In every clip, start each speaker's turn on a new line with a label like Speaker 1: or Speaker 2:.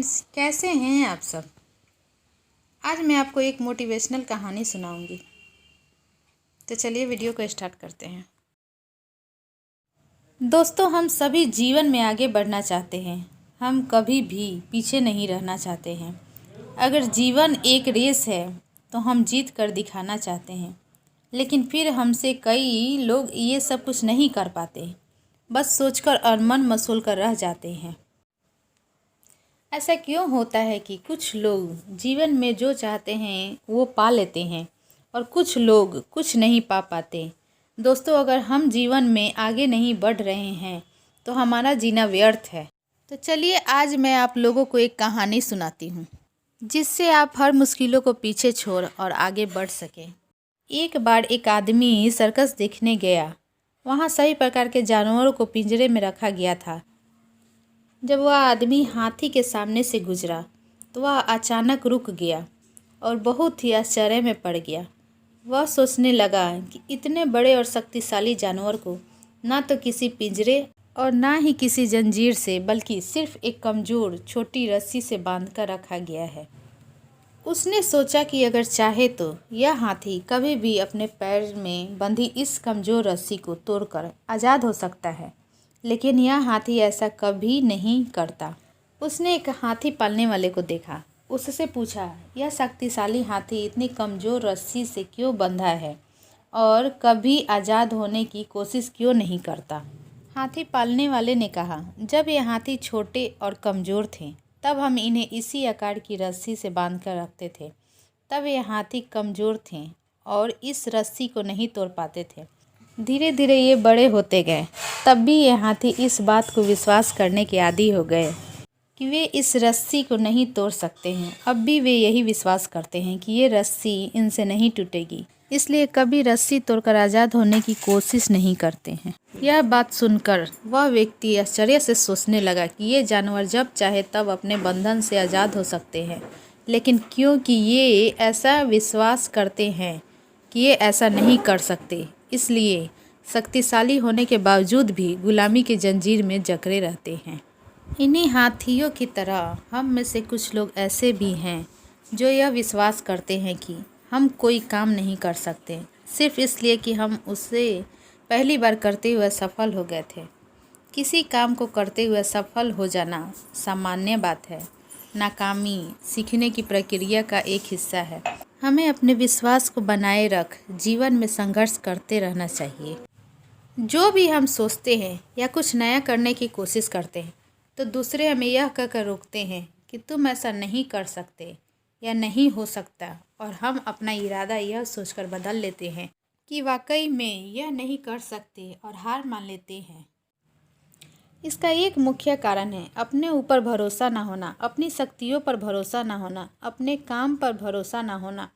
Speaker 1: Friends, कैसे हैं आप सब। आज मैं आपको एक मोटिवेशनल कहानी सुनाऊंगी। तो चलिए वीडियो को स्टार्ट करते हैं। दोस्तों, हम सभी जीवन में आगे बढ़ना चाहते हैं। हम कभी भी पीछे नहीं रहना चाहते हैं। अगर जीवन एक रेस है तो हम जीत कर दिखाना चाहते हैं, लेकिन फिर हमसे कई लोग ये सब कुछ नहीं कर पाते, बस सोचकर और मन मसोल कर रह जाते हैं। ऐसा क्यों होता है कि कुछ लोग जीवन में जो चाहते हैं वो पा लेते हैं और कुछ लोग कुछ नहीं पा पाते। दोस्तों, अगर हम जीवन में आगे नहीं बढ़ रहे हैं तो हमारा जीना व्यर्थ है। तो चलिए आज मैं आप लोगों को एक कहानी सुनाती हूँ, जिससे आप हर मुश्किलों को पीछे छोड़ और आगे बढ़ सकें। एक बार एक आदमी सर्कस देखने गया। वहाँ सभी प्रकार के जानवरों को पिंजरे में रखा गया था। जब वह आदमी हाथी के सामने से गुजरा तो वह अचानक रुक गया और बहुत ही आश्चर्य में पड़ गया। वह सोचने लगा कि इतने बड़े और शक्तिशाली जानवर को ना तो किसी पिंजरे और ना ही किसी जंजीर से, बल्कि सिर्फ एक कमज़ोर छोटी रस्सी से बांधकर रखा गया है। उसने सोचा कि अगर चाहे तो यह हाथी कभी भी अपने पैर में बंधी इस कमज़ोर रस्सी को तोड़कर आज़ाद हो सकता है, लेकिन यह हाथी ऐसा कभी नहीं करता। उसने एक हाथी पालने वाले को देखा। उससे पूछा, यह शक्तिशाली हाथी इतनी कमज़ोर रस्सी से क्यों बंधा है और कभी आज़ाद होने की कोशिश क्यों नहीं करता। हाथी पालने वाले ने कहा, जब ये हाथी छोटे और कमज़ोर थे तब हम इन्हें इसी आकार की रस्सी से बांध कर रखते थे। तब ये हाथी कमज़ोर थे और इस रस्सी को नहीं तोड़ पाते थे। धीरे धीरे ये बड़े होते गए, तब भी ये हाथी इस बात को विश्वास करने के आदी हो गए कि वे इस रस्सी को नहीं तोड़ सकते हैं। अब भी वे यही विश्वास करते हैं कि ये रस्सी इनसे नहीं टूटेगी, इसलिए कभी रस्सी तोड़कर आज़ाद होने की कोशिश नहीं करते हैं। यह बात सुनकर वह व्यक्ति आश्चर्य से सोचने लगा कि ये जानवर जब चाहे तब अपने बंधन से आज़ाद हो सकते हैं, लेकिन क्योंकि ये ऐसा विश्वास करते हैं कि ये ऐसा नहीं कर सकते, इसलिए शक्तिशाली होने के बावजूद भी गुलामी के जंजीर में जकड़े रहते हैं। इन्हीं हाथियों की तरह हम में से कुछ लोग ऐसे भी हैं जो यह विश्वास करते हैं कि हम कोई काम नहीं कर सकते, सिर्फ इसलिए कि हम उसे पहली बार करते हुए सफल हो गए थे। किसी काम को करते हुए सफल हो जाना सामान्य बात है। नाकामी सीखने की प्रक्रिया का एक हिस्सा है। हमें अपने विश्वास को बनाए रख जीवन में संघर्ष करते रहना चाहिए। जो भी हम सोचते हैं या कुछ नया करने की कोशिश करते हैं तो दूसरे हमें यह कहकर रोकते हैं कि तुम ऐसा नहीं कर सकते या नहीं हो सकता, और हम अपना इरादा यह सोचकर बदल लेते हैं कि वाकई में यह नहीं कर सकते और हार मान लेते हैं। इसका एक मुख्य कारण है अपने ऊपर भरोसा ना होना, अपनी शक्तियों पर भरोसा ना होना, अपने काम पर भरोसा ना होना।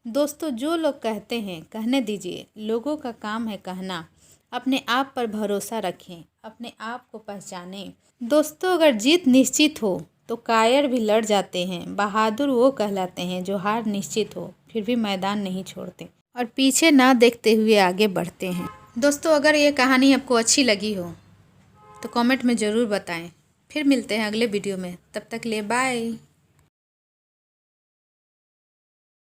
Speaker 1: दोस्तों, जो लोग कहते हैं कहने दीजिए, लोगों का काम है कहना। अपने आप पर भरोसा रखें, अपने आप को पहचानें। दोस्तों, अगर जीत निश्चित हो तो कायर भी लड़ जाते हैं। बहादुर वो कहलाते हैं जो हार निश्चित हो फिर भी मैदान नहीं छोड़ते और पीछे ना देखते हुए आगे बढ़ते हैं। दोस्तों, अगर ये कहानी आपको अच्छी लगी हो तो कमेंट में ज़रूर बताएं। फिर मिलते हैं अगले वीडियो में, तब तक के लिए बाय।